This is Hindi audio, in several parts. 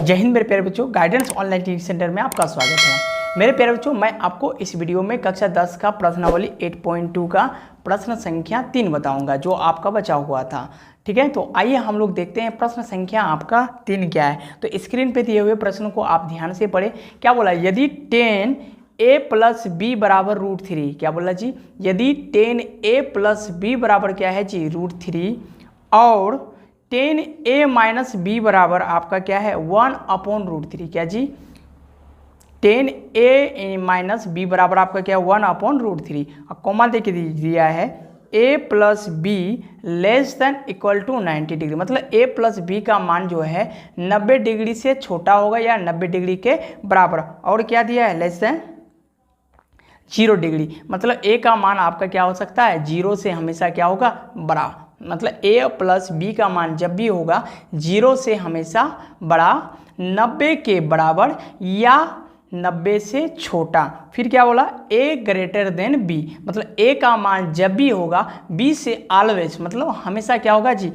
जय हिंद मेरे प्यारे बच्चों, गाइडेंस ऑनलाइन टीचिंग सेंटर में आपका स्वागत है। मेरे प्यारे बच्चों, मैं आपको इस वीडियो में कक्षा 10 का प्रश्नावली 8.2 का प्रश्न संख्या 3 बताऊंगा जो आपका बचा हुआ था। ठीक है, तो आइए हम लोग देखते हैं प्रश्न संख्या आपका 3 क्या है। तो स्क्रीन पे दिए हुए प्रश्न को आप ध्यान से पढ़ें। क्या बोला, यदि 10a प्लस बी बराबर √3, क्या बोला जी, यदि 10a प्लस बी बराबर क्या है जी √3 और 10a माइनस बी बराबर आपका क्या है 1/√3, क्या जी 10a माइनस बी बराबर आपका क्या है 1/√3 और कॉमा देके दिया है a plus B less than equal to 90 degree, मतलब a प्लस बी का मान जो है 90 डिग्री से छोटा होगा या 90 डिग्री के बराबर, और क्या दिया है लेस देन 0 डिग्री, मतलब a का मान आपका क्या हो सकता है 0 से हमेशा क्या होगा बड़ा, मतलब a प्लस बी का मान जब भी होगा 0 से हमेशा बड़ा, 90 के बराबर या 90 से छोटा। फिर क्या बोला, a ग्रेटर देन b, मतलब a का मान जब भी होगा b से ऑलवेज, मतलब हमेशा क्या होगा जी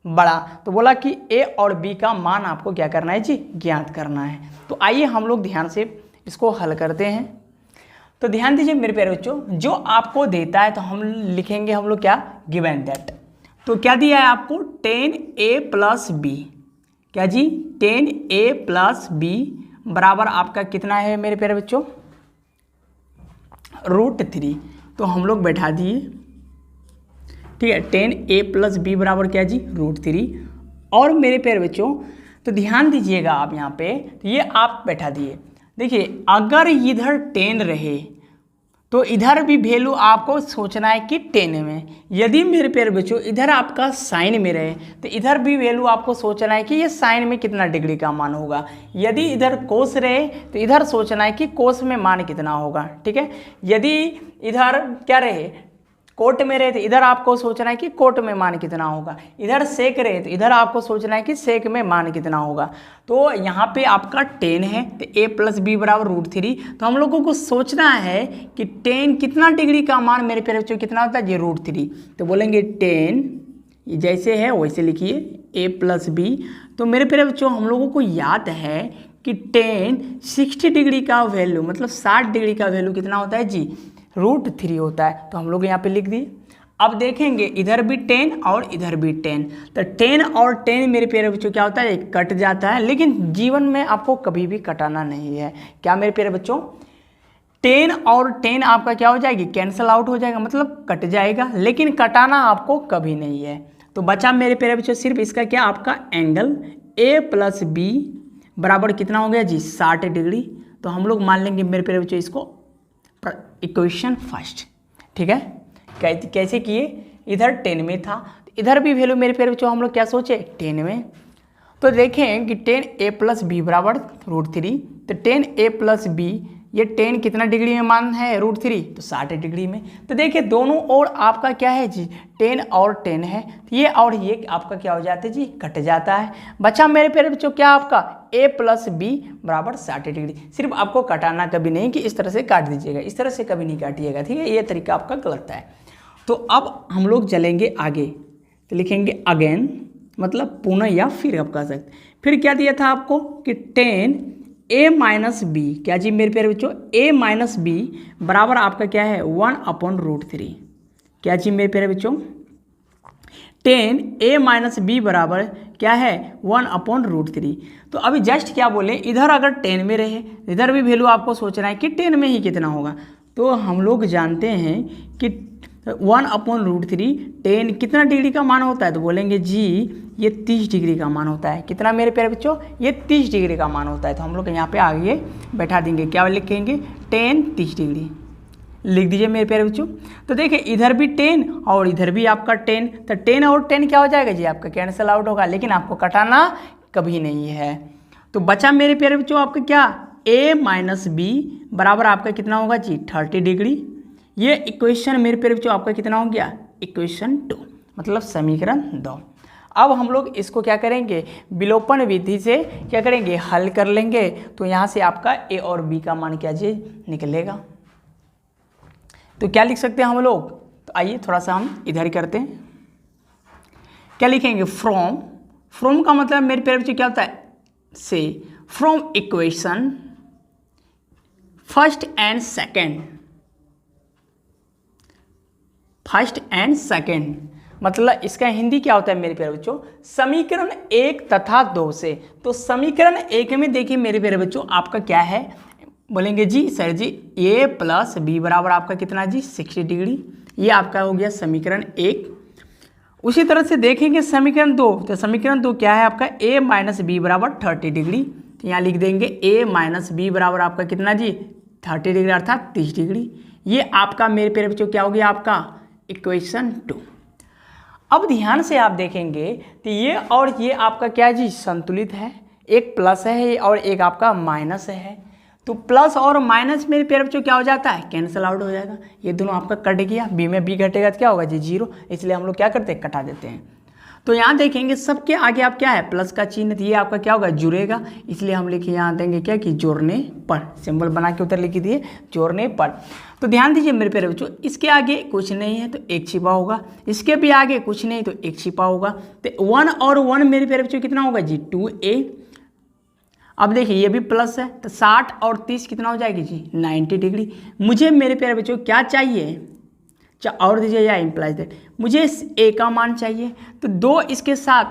बड़ा। तो बोला कि a और b का मान आपको क्या करना है जी ज्ञात करना है। तो आइए हम लोग ध्यान से इसको हल करते हैं। तो ध्यान दीजिए मेरे प्यारे बच्चों, जो आपको देता है तो हम लिखेंगे हम लोग क्या गिवन दैट। तो क्या दिया है आपको 10a प्लस बी, क्या जी 10a प्लस बी बराबर आपका कितना है मेरे प्यारे बच्चों √3। तो हम लोग बैठा दिए, ठीक है, 10a प्लस बी बराबर क्या जी √3। और मेरे प्यारे बच्चों तो ध्यान दीजिएगा आप यहाँ पे, तो ये आप बैठा दिए। देखिए अगर इधर 10 रहे तो इधर भी वैल्यू आपको सोचना है कि 10 में, यदि मेरे प्यारे बच्चों इधर आपका साइन में रहे तो इधर भी वैल्यू आपको सोचना है कि ये साइन में कितना डिग्री का मान होगा। यदि इधर कोस रहे तो इधर सोचना है कि कोस में मान कितना होगा। ठीक है, यदि इधर क्या रहे कोट में रहे तो इधर आपको सोचना है कि कोट में मान कितना होगा। इधर सेक रहे तो इधर आपको सोचना है कि सेक में मान कितना होगा। तो यहाँ पे आपका 10 है तो a प्लस बी बराबर √3। तो हम लोगों को सोचना है कि 10 कितना डिग्री का मान मेरे प्यारे बच्चों कितना होता है ये √3। तो बोलेंगे 10 जैसे है वैसे लिखिए a प्लस बी। तो मेरे प्यारे बच्चों हम लोगों को याद है कि 10 60 डिग्री का वैल्यू, मतलब 60 डिग्री का वैल्यू कितना होता है जी √3 होता है। तो हम लोग यहाँ पे लिख दिए। अब देखेंगे इधर भी 10 और इधर भी 10, तो 10 और 10 मेरे प्यारे बच्चों क्या होता है कट जाता है, लेकिन जीवन में आपको कभी भी कटाना नहीं है। क्या मेरे प्यारे बच्चों 10 और 10 आपका क्या हो जाएगी कैंसल आउट हो जाएगा, मतलब कट जाएगा, लेकिन कटाना आपको कभी नहीं है। तो बचा मेरे प्यारे बच्चों सिर्फ इसका क्या आपका एंगल a प्लस बी बराबर कितना हो गया जी 60 डिग्री। तो हम लोग मान लेंगे मेरे प्यारे बच्चों इसको इक्वेशन फर्स्ट। ठीक है, कैसे किए, इधर 10 में था तो इधर भी वैल्यू मेरे प्यारे बच्चों हम लोग क्या सोचे 10 में। तो देखें कि 10a प्लस बी बराबर √3, तो 10a प्लस बी ये 10 कितना डिग्री में मान है √3, तो 60 डिग्री में। तो देखिए दोनों ओर आपका क्या है जी 10 और 10 है, तो ये और ये आपका क्या हो जाता है जी कट जाता है। बचा मेरे प्यारे बच्चों क्या आपका a प्लस बी बराबर 60 डिग्री। सिर्फ आपको कटाना कभी नहीं कि इस तरह से काट दीजिएगा, इस तरह से कभी नहीं काटिएगा। ठीक है, ये तरीका आपका गलत है। तो अब हम लोग चलेंगे आगे, तो लिखेंगे अगेन, मतलब पुनः या फिर आप कह सकते। फिर क्या दिया था आपको कि 10a माइनस बी, क्या जी मेरे प्यारे बच्चों a माइनस बी बराबर आपका क्या है 1/√3। क्या जी मेरे प्यारे बच्चों 10a माइनस बी बराबर क्या है 1/√3। तो अभी जस्ट क्या बोले, इधर अगर 10 में रहे इधर भी वैल्यू आपको सोचना है कि 10 में ही कितना होगा। तो हम लोग जानते हैं कि 1/√3 10 कितना डिग्री का मान होता है, तो बोलेंगे जी ये 30 डिग्री का मान होता है। कितना मेरे प्यारे बच्चों ये 30 डिग्री का मान होता है। तो हम लोग यहाँ पे आगे बैठा देंगे, क्या लिखेंगे 10 30 डिग्री लिख दीजिए मेरे प्यारे बच्चों। तो देखिए इधर भी 10 और इधर भी आपका 10, तो 10 और 10 क्या हो जाएगा जी आपका कैंसल आउट होगा, लेकिन आपको कटाना कभी नहीं है। तो बचा मेरे प्यारे बच्चों आपका क्या a माइनस बी बराबर आपका कितना होगा जी 30 डिग्री। ये इक्वेशन मेरे प्यारे बच्चों आपका कितना हो गया इक्वेशन 2, मतलब समीकरण 2। अब हम लोग इसको क्या करेंगे विलोपन विधि से क्या करेंगे हल कर लेंगे। तो यहाँ से आपका a और b का मान क्या जी निकलेगा। तो क्या लिख सकते हैं हम लोग, तो आइए थोड़ा सा हम इधर ही करते हैं। क्या लिखेंगे फ्रॉम का मतलब मेरे प्यारे बच्चों क्या होता है से from equation first and second, मतलब इसका हिंदी क्या होता है मेरे प्यारे बच्चों, समीकरण 1 तथा 2 से। तो समीकरण 1 में देखिए मेरे प्यारे बच्चों आपका क्या है, बोलेंगे जी सर जी a प्लस बी बराबर आपका कितना जी 60 डिग्री, ये आपका हो गया समीकरण 1। उसी तरह से देखेंगे समीकरण 2, तो समीकरण 2 क्या है आपका a माइनस बी बराबर 30 डिग्री, तो यहाँ लिख देंगे a माइनस बी बराबर आपका कितना जी 30 डिग्री अर्थात 30 डिग्री। ये आपका मेरे प्यारे बच्चों क्या हो गया आपका इक्वेशन 2। अब ध्यान से आप देखेंगे तो ये और ये आपका क्या जी संतुलित है, एक प्लस है और एक आपका माइनस है। तो प्लस और माइनस मेरे प्यारे बच्चों क्या हो जाता है कैंसिल आउट हो जाएगा, ये दोनों आपका कट गया, बी में बी घटेगा तो क्या होगा जी 0, इसलिए हम लोग क्या करते हैं कटा देते हैं। तो यहाँ देखेंगे सबके आगे आप क्या है प्लस का चिन्ह, तो ये आपका क्या होगा जुड़ेगा, इसलिए हम लिखे यहाँ देंगे क्या कि जोड़ने पर, सिंबल बना के उधर लिख दिए जोड़ने पर। तो ध्यान दीजिए मेरे प्यारे बच्चों, इसके आगे कुछ नहीं है तो एक छिपा होगा, इसके भी आगे कुछ नहीं तो एक छिपा होगा, तो 1 और 1 मेरे प्यारे बच्चों कितना होगा जी 2a। अब देखिए ये भी प्लस है तो 60 और 30 कितना हो जाएगी जी 90 डिग्री। मुझे मेरे प्यारे बच्चों क्या चाहिए, और दीजिए या इम्प्लाइज दैट, मुझे इस a का मान चाहिए, तो 2 इसके साथ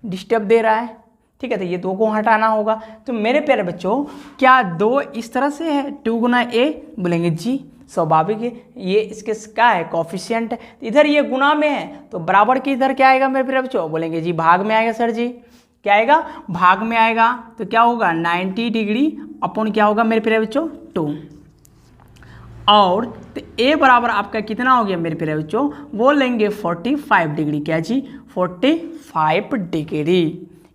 डिस्टर्ब दे रहा है, ठीक है, तो ये 2 को हटाना होगा। तो मेरे प्यारे बच्चों क्या 2 इस तरह से है 2 गुना a, बोलेंगे जी स्वाभाविक है, ये इसके क्या है कॉफिशिएंट है, इधर ये गुना में है तो बराबर के इधर क्या आएगा मेरे प्यारे बच्चों, बोलेंगे जी भाग में आएगा सर जी, क्या आएगा भाग में आएगा, तो क्या होगा 90 डिग्री अपॉन क्या होगा मेरे प्यारे बच्चों 2। और तो a बराबर आपका कितना हो गया मेरे प्यारे बच्चों, वो लेंगे 45 डिग्री, क्या जी 45 डिग्री,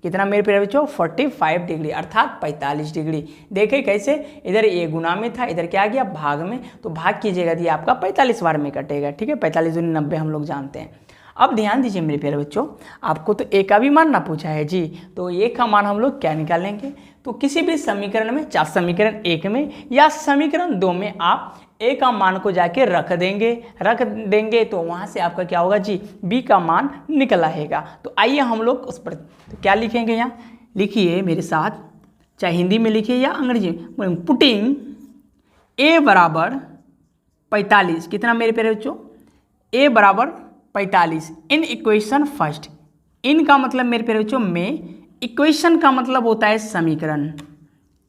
कितना मेरे प्यारे बच्चों 45 डिग्री अर्थात 45 डिग्री। देखें कैसे, इधर ये गुना में था, इधर क्या आ गया भाग में, तो भाग कीजिएगा तो ये आपका 45 बार में कटेगा, ठीक है, 45 दूनी 90 हम लोग जानते हैं। अब ध्यान दीजिए मेरे प्यारे बच्चों, आपको तो a का भी मान ना पूछा है जी, तो a का मान हम लोग क्या निकालेंगे, तो किसी भी समीकरण में, चाहे समीकरण 1 में या समीकरण 2 में आप a का मान को जाके रख देंगे तो वहाँ से आपका क्या होगा जी b का मान निकल आएगा। तो आइए हम लोग उस पर तो क्या लिखेंगे, यहाँ लिखिए मेरे साथ, चाहे हिंदी में लिखिए या अंग्रेजी में, पुटिंग a बराबर 45, कितना मेरे प्यारे बच्चों a बराबर 45 इन इक्वेशन फर्स्ट, इन का मतलब मेरे प्यारे बच्चों में, इक्वेशन का मतलब होता है समीकरण,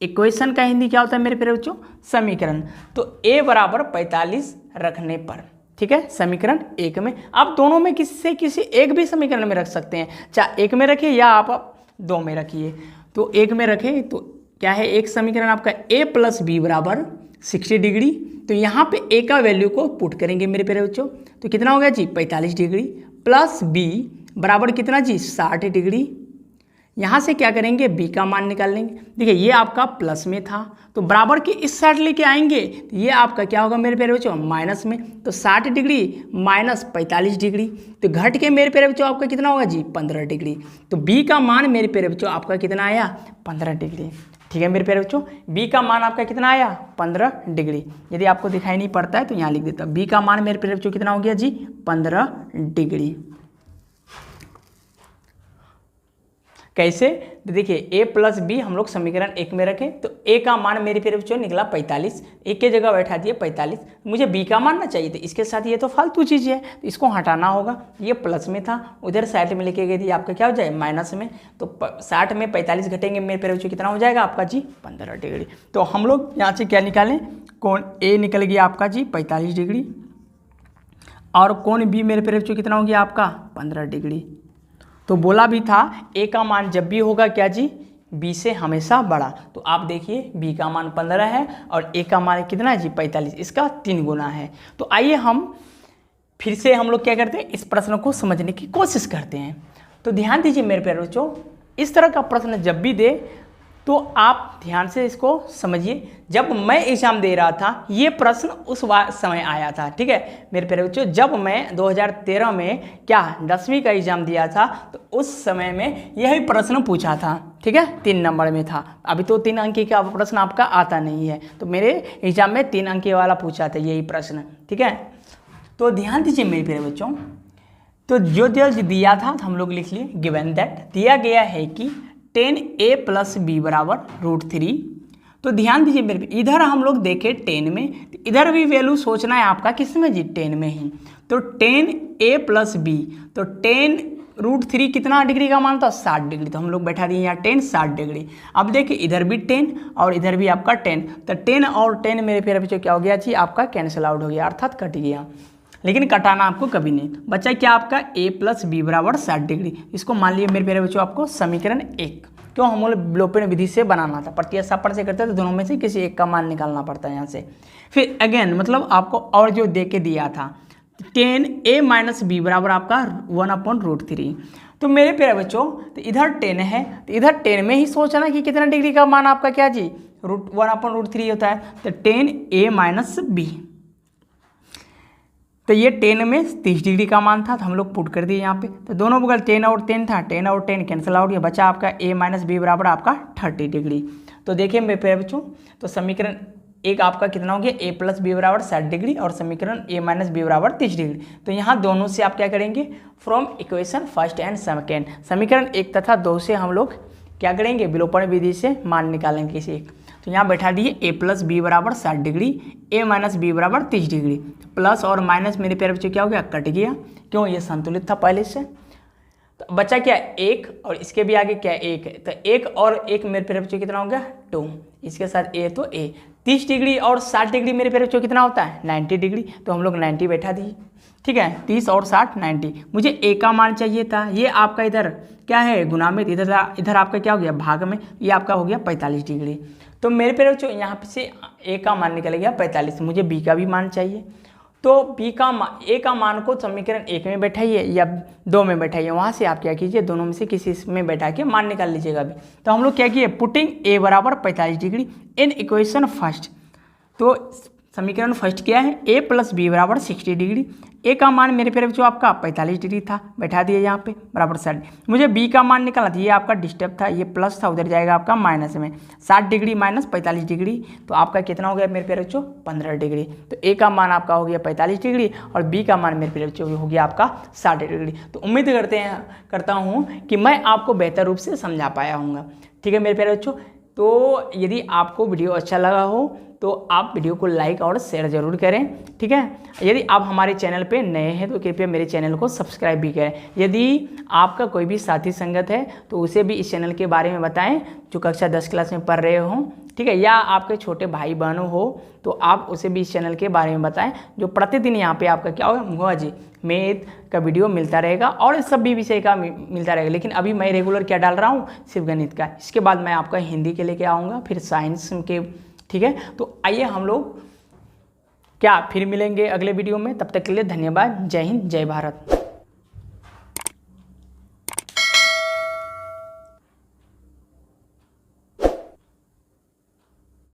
इक्वेशन का हिंदी क्या होता है मेरे प्यारे बच्चों समीकरण। तो a बराबर 45 रखने पर, ठीक है, समीकरण 1 में, आप दोनों में किसी एक भी समीकरण में रख सकते हैं, चाहे 1 में रखिए या आप 2 में रखिए। तो 1 में रखें तो क्या है, एक समीकरण आपका a प्लस बी बराबर 60 डिग्री, तो यहाँ पे a का वैल्यू को पुट करेंगे मेरे प्यारे बच्चों, तो कितना हो गया जी 45 डिग्री, प्लस b बराबर कितना जी 60 डिग्री, यहाँ से क्या करेंगे b का मान निकाल लेंगे। देखिए ये आपका प्लस में था तो बराबर के इस साइड लेके आएंगे तो ये आपका क्या होगा मेरे प्यारे बच्चों माइनस में, तो 60 डिग्री माइनस 45 डिग्री, तो घट के मेरे प्यारे बच्चों आपका कितना होगा जी 15 डिग्री। तो b का मान मेरे प्यारे बच्चों आपका कितना आया 15 डिग्री, ठीक है मेरे प्यारे बच्चों, b का मान आपका कितना आया 15 डिग्री। यदि आपको दिखाई नहीं पड़ता है तो यहाँ लिख देता, b का मान मेरे प्यारे बच्चों कितना हो गया जी 15 डिग्री। कैसे, तो देखिए a प्लस बी हम लोग समीकरण 1 में रखें तो a का मान मेरे प्यारे बच्चों निकला 45, एक के जगह बैठा दिए 45, मुझे b का मान ना चाहिए तो इसके साथ ये तो फालतू चीज़ है तो इसको हटाना होगा, ये प्लस में था उधर साइड में लेके गए थे आपका क्या हो जाए माइनस में, तो 60 में 45 घटेंगे मेरे प्यारे बच्चों कितना हो जाएगा आपका जी 15 डिग्री। तो हम लोग यहाँ से क्या निकालें, कोण a निकल गया आपका जी 45 डिग्री और कोण b मेरे प्यारे बच्चों कितना हो गया आपका 15 डिग्री। तो बोला भी था a का मान जब भी होगा क्या जी b से हमेशा बड़ा, तो आप देखिए b का मान 15 है और a का मान कितना है जी 45, इसका 3 गुना है। तो आइए हम फिर से हम लोग क्या करते हैं इस प्रश्न को समझने की कोशिश करते हैं। तो ध्यान दीजिए मेरे प्यारे बच्चों, इस तरह का प्रश्न जब भी दे तो आप ध्यान से इसको समझिए। जब मैं एग्जाम दे रहा था ये प्रश्न उस समय आया था, ठीक है मेरे प्यारे बच्चों, जब मैं 2013 में क्या 10वीं का एग्जाम दिया था तो उस समय में यही प्रश्न पूछा था, ठीक है 3 नंबर में था। अभी तो 3 अंक का प्रश्न आपका आता नहीं है, तो मेरे एग्जाम में 3 अंक वाला पूछा था यही प्रश्न, ठीक है। तो ध्यान दीजिए मेरे प्यारे बच्चों, तो जो दिया था हम लोग लिख लिए गिवन दैट, दिया गया है कि 10a प्लस बी बराबर √3। तो ध्यान दीजिए मेरे पे, इधर हम लोग देखें 10 में, तो इधर भी वैल्यू सोचना है आपका किस में जी, 10 में ही। तो 10a प्लस बी, तो 10√3 कितना डिग्री का मान था, 60 डिग्री। तो हम लोग बैठा दिए यहाँ 10 60 डिग्री। अब देखिए इधर भी 10 और इधर भी आपका 10, तो 10 और 10 मेरे प्यारे बच्चों क्या हो गया जी, आपका कैंसिल आउट हो गया, अर्थात कट गया। लेकिन कटाना आपको कभी नहीं। बच्चा क्या आपका a प्लस बी बराबर 60 डिग्री। इसको मान लिया मेरे प्यारे बच्चों आपको समीकरण 1। क्यों, हम लोग विलोपन विधि से बनाना था, प्रतिस्थापन से करते हैं तो दोनों में से किसी एक का मान निकालना पड़ता है यहाँ से। फिर अगेन मतलब आपको और जो दे के दिया था 10a माइनस बी बराबर आपका 1/√3। तो मेरे प्यारे बच्चों तो इधर 10 है, तो इधर 10 में ही सोचना कि कितना डिग्री का मान आपका क्या जी, 1/√3 होता है। तो 10a माइनस बी, तो ये 10 में 30 डिग्री का मान था, तो हम लोग पुट कर दिए यहाँ पे। तो दोनों बगल 10 और 10 था, 10 और 10 कैंसिल आउट, ये बचा आपका a माइनस बी बराबर आपका 30 डिग्री। तो देखिए मेरे प्यारे बच्चों, तो समीकरण 1 आपका कितना हो गया, a प्लस बी बराबर 60 डिग्री और समीकरण a माइनस बी बराबर 30 डिग्री। तो यहाँ दोनों से आप क्या करेंगे, from equation first and second, समीकरण 1 तथा 2 से हम लोग क्या करेंगे, विलोपन विधि से मान निकालेंगे किसी एक। तो यहाँ बैठा दिए a प्लस बी बराबर 60 डिग्री, a माइनस बी बराबर 30 डिग्री। प्लस और माइनस मेरे प्यारे बच्चे क्या हो गया, कट गया, क्यों, ये संतुलित था पहले से। तो बच्चा क्या, 1 और इसके भी आगे क्या 1 है, तो 1 और 1 मेरे प्यारे बच्चों कितना हो गया, 2, इसके साथ a, तो a 30 डिग्री और 60 डिग्री मेरे प्यारे बच्चों कितना होता है, 90 डिग्री। तो हम लोग 90 बैठा दिए, ठीक है, 30 और 60 90। मुझे a का मान चाहिए था, ये आपका इधर क्या है गुना में, इधर आपका क्या हो गया भाग में, ये आपका हो गया 45 डिग्री। तो मेरे प्यारे बच्चों यहाँ से a का मान निकल गया 45, मुझे b का भी मान चाहिए। तो a का मान को समीकरण 1 में बैठाइए या 2 में बैठाइए, वहाँ से आप क्या कीजिए, दोनों में से किसी में बैठा के मान निकाल लीजिएगा अभी। तो हम लोग क्या किए, पुटिंग a बराबर 45 डिग्री इन इक्वेशन फर्स्ट। तो समीकरण फर्स्ट क्या है, a प्लस बी बराबर 60 डिग्री। a का मान मेरे प्यारे बच्चों आपका 45 डिग्री था, बैठा दिए यहाँ पे बराबर 60। मुझे b का मान निकालना था, ये आपका डिस्टर्ब था, ये प्लस था, उधर जाएगा आपका माइनस में, 60 डिग्री माइनस 45 डिग्री, तो आपका कितना हो गया मेरे प्यारे बच्चों, 15 डिग्री। तो a का मान आपका हो गया 45 डिग्री और b का मान मेरे प्यारे बच्चों हो गया आपका 60 डिग्री। तो उम्मीद करता हूँ कि मैं आपको बेहतर रूप से समझा पाया हूँगा, ठीक है मेरे प्यारे बच्चों। तो यदि आपको वीडियो अच्छा लगा हो तो आप वीडियो को लाइक और शेयर ज़रूर करें, ठीक है। यदि आप हमारे चैनल पे नए हैं तो कृपया मेरे चैनल को सब्सक्राइब भी करें। यदि आपका कोई भी साथी संगत है तो उसे भी इस चैनल के बारे में बताएं जो कक्षा 10 क्लास में पढ़ रहे हों, ठीक है, या आपके छोटे भाई बहनों हो तो आप उसे भी इस चैनल के बारे में बताएं, जो प्रतिदिन यहाँ पे आपका क्या होगा जी, मैथ का वीडियो मिलता रहेगा और सब भी विषय का मिलता रहेगा। लेकिन अभी मैं रेगुलर क्या डाल रहा हूँ, सिर्फ गणित का। इसके बाद मैं आपका हिंदी के लेके आऊँगा, फिर साइंस के, ठीक है। तो आइए हम लोग क्या फिर मिलेंगे अगले वीडियो में, तब तक के लिए धन्यवाद। जय हिंद, जय भारत।